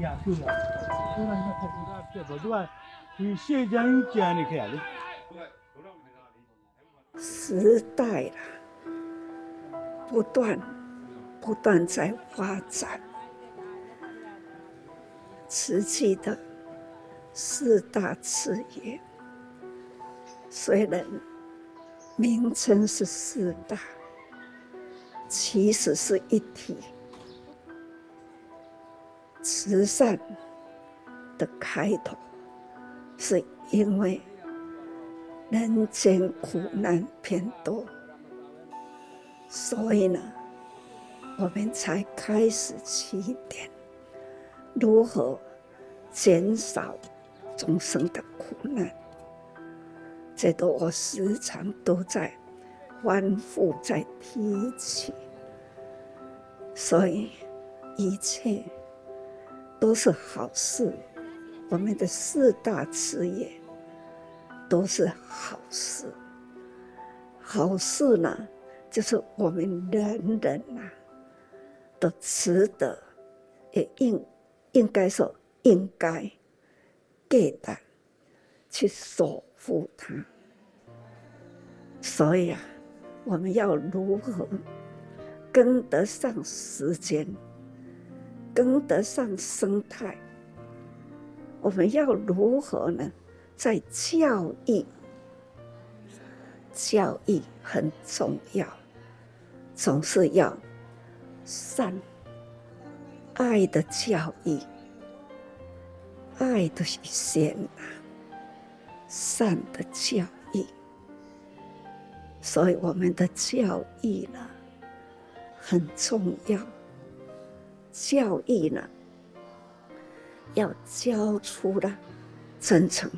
呀，对呀，对啦，那太大别不对吧？你现在你讲你看的。时代啦，不断在发展。瓷器的四大次业，虽然名称是四大，其实是一体。慈善的开头，是因为人间苦难偏多，所以呢，我们才开始起点，如何减少众生的苦难。这个我时常都在反复在提起，所以一切都是好事。我们的四大慈业都是好事。好事呢，就是我们人人啊，都值得，也应该说应该给的去守护它。所以啊，我们要如何跟得上时间，跟得上生态？我们要如何呢？在教育很重要，总是要善爱的教育，爱的先啊，善的教育。所以我们的教育呢很重要，教育呢要教出了真诚，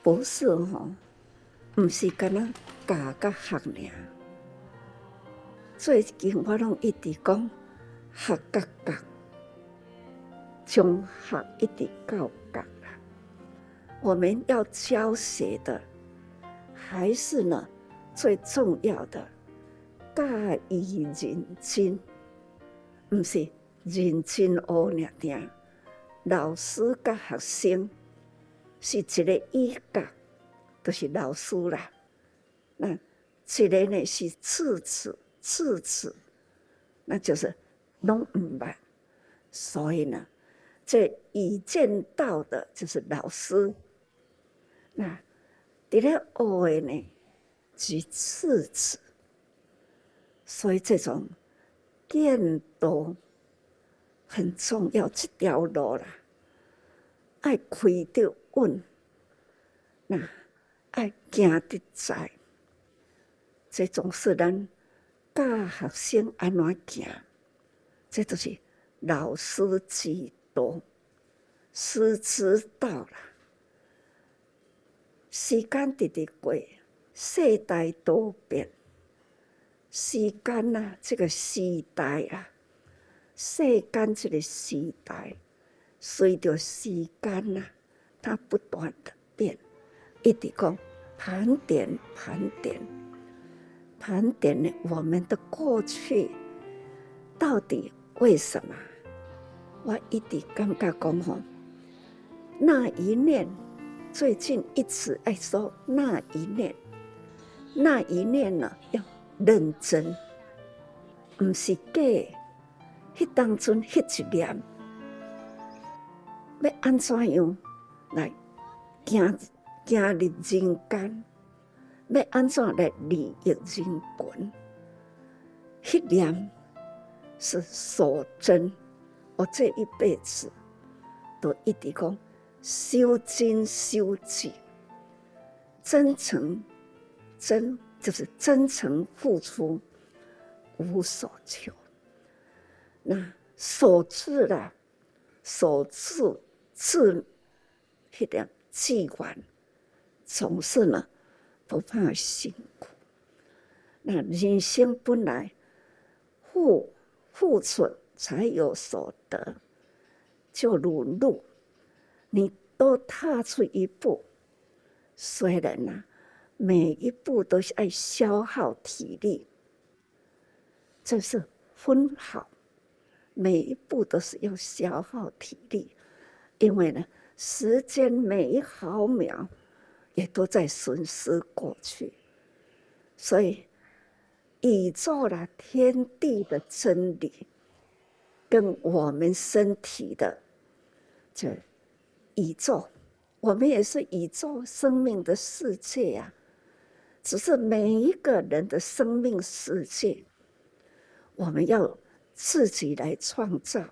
不是不是干那教甲学尔。最近我拢一直讲学甲教，从学一直到教啦。我们要教学的，还是呢最重要的教育认真，不是认真学尔定。老师甲学生是一个依教，就是老师啦。那一个呢是次次，那就是拢唔捌。所以呢，这已见到的就是老师。那伫咧学的呢是次，所以这种见道很重要，这条路啦，爱开得稳，那爱行得在，这种是咱教学生安怎行，这就是老师指导，师指导啦。时间直直过，世代多变，时间啊，这个时代啊，世间这个时代，随着时间啊，它不断的变，一直讲盘点呢，我们的过去到底为什么？我一直感觉讲那一念。最近一直爱说那一念呢要认真，不是假。迄当阵迄一念，要安怎样来行入人间？要安怎来利益人群？迄念是守真。我这一辈子都一直讲。修真修己，真诚就是真诚付出，无所求。那守志啦，守志那点志愿，总是呢不怕辛苦。那人生本来付出才有所得，就如路。你多踏出一步，虽然啊，每一步都是爱消耗体力，这是分好。每一步都是要消耗体力，因为呢，时间每一毫秒也都在损失过去，所以宇宙啦、天地的真理，跟我们身体的这宇宙，我们也是宇宙生命的世界啊。只是每一个人的生命世界，我们要自己来创造。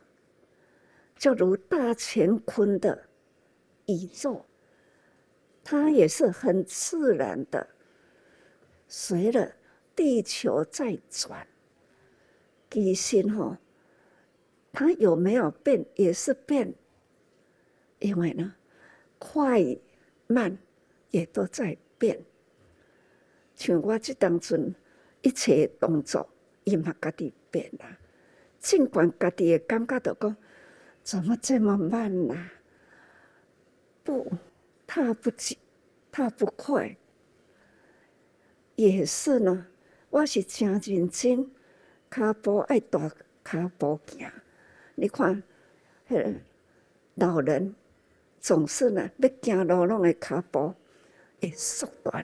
就如大乾坤的宇宙，它也是很自然的，随着地球在转。其实它有没有变也是变，因为呢，快慢也都在变。像我这当阵一切动作，伊嘛家己变啦。尽管家己的感觉到讲，怎么这么慢啊？踏不紧，踏不快。也是呢，我是真认真，脚步爱大脚步行。你看，老人总是呢，要行路拢的脚步会缩短。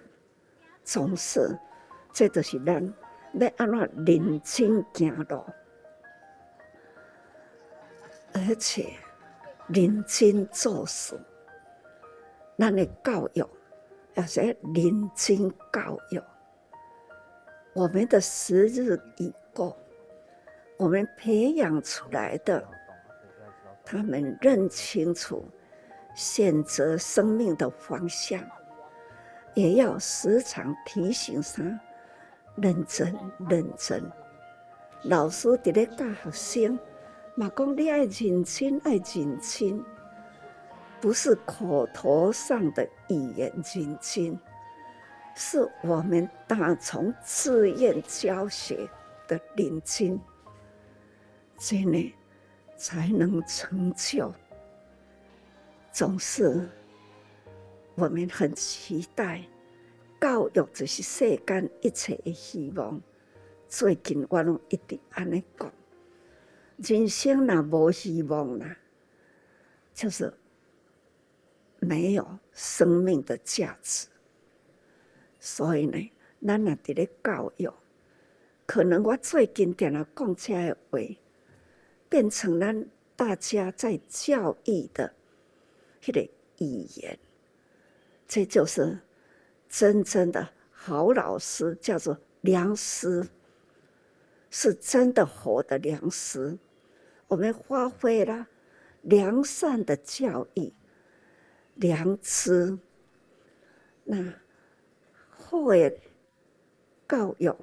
总是，这就是咱要安怎认真行路，而且认真做事。咱的教育也是认真教育。我们的时日已过，我们培养出来的，他们认清楚选择生命的方向。也要时常提醒他认真认真。老师伫咧教学生，嘛讲你爱认真爱认真，不是口头上的语言认真，是我们打从自愿教学的认真，真的才能成就。总是。我们很期待，教育就是世间一切的希望。最近我拢一直安尼讲，人生若无希望啦，就是没有生命的价值。所以呢，咱若伫咧教育，可能我最近定了讲这个话，变成咱大家在教育的迄个语言。这就是真正的好老师，叫做良师，是真的活的良师。我们发挥了良善的教育、良知，那好的教育，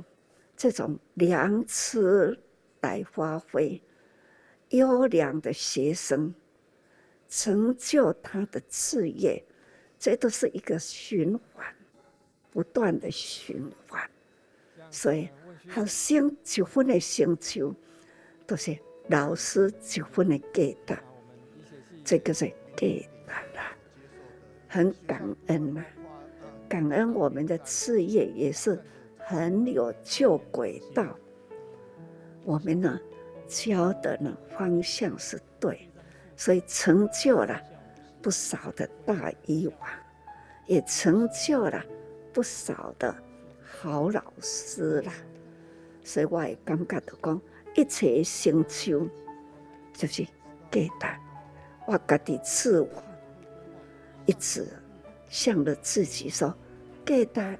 这种良知来发挥，优良的学生成就他的事业。这都是一个循环，不断的循环。所以学生一分的成就，都是老师一分的价值。这个是价值啦，很感恩呐，感恩我们的事业也是很有救轨道。我们呢教的呢方向是对，所以成就了不少的大医王，也成就了不少的好老师啦。所以我也感觉到讲，一切成就就是价值。我家己自我一直向着自己说，价值。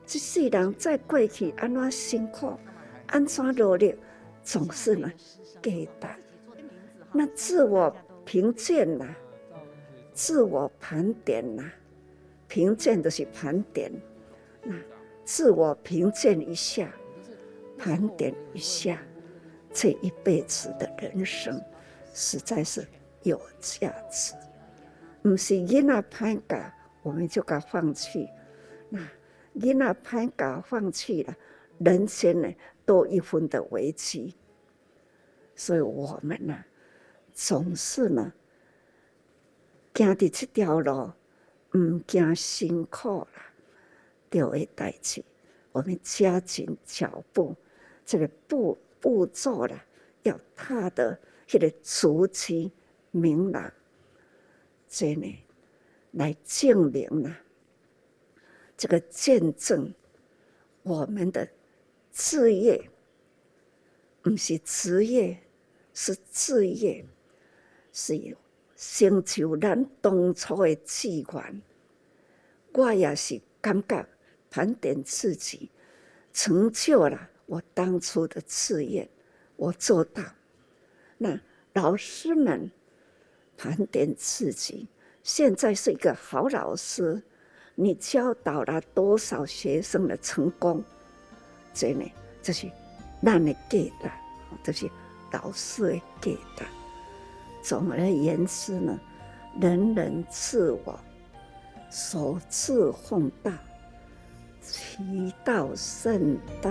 这世人在过去安怎辛苦，安怎努力，总是呢价值。那自我评鉴啦。自我盘点呐，评鉴就是盘点，那自我评鉴一下，盘点一下，这一辈子的人生，实在是有价值。不是囡仔歹教，我们就该放弃。那囡仔歹教放弃了，人生呢多一分的危机。所以我们呢，总是呢。行伫这条路，唔惊辛苦啦，就会代志。我们加紧脚步，这个步骤啦，要踏得迄个慈悲明朗，这呢来证明了这个见证我们的志业，不是职业，是志业，是成就咱当初的志愿。我也是感觉盘点自己，成就了我当初的志愿，我做到。那老师们盘点自己，现在是一个好老师，你教导了多少学生的成功？这呢，这是咱的价值，这是老师的价值。总而言之呢，人人自我，所自奉大，其道甚大。